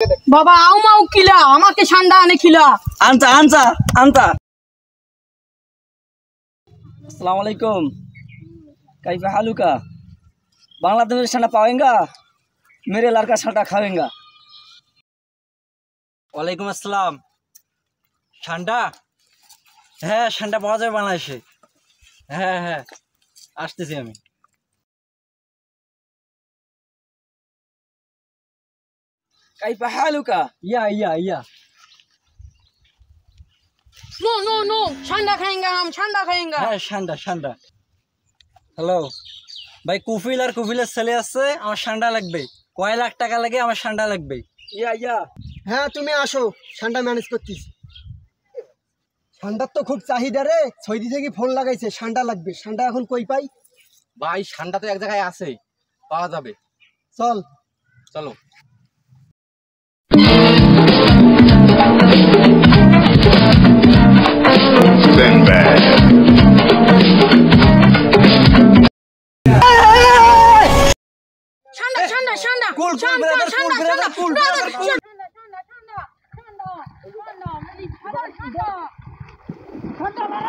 বাবা আও মাও কিলা আমাকে ঠান্ডা আনে খিলা আনতা আনতা আনতা। अस्सलाम वालेकुम, कैफा हालुका? बांग्लादेश में ठंडा पावेंगा, मेरे लड़का ठंडा खावेंगा। ওয়ালাইকুম আসসালাম। ঠান্ডা? হ্যাঁ ঠান্ডা পাওয়া যাবে বাংলাদেশে। হ্যাঁ হ্যাঁ আসতেছি আমি। कैफा हालुका? या नो नो नो ठंडा खाएंगे हम ठंडा खाएंगे। হ্যাঁ ঠান্ডা ঠান্ডা। হ্যালো ভাই, কুফিল আর কুফিলের ছেলে আছে, আমার ঠান্ডা লাগবে। কয় লাখ টাকা লাগে, আমার ঠান্ডা লাগবে। या হ্যাঁ তুমি আসো, ঠান্ডা ম্যানেজ করতেছি। ঠান্ডার তো খুব চাহিদা রে, সৌদি থেকে ফোন লাগাইছে ঠান্ডা লাগবে। ঠান্ডা এখন কই পাই? ভাই ঠান্ডা তো এক জায়গায় আছে, পাওয়া যাবে। চল চলো। ठंडा ठंडा ठंडा cool cool brother, cool brother, cool brother, cool. ठंडा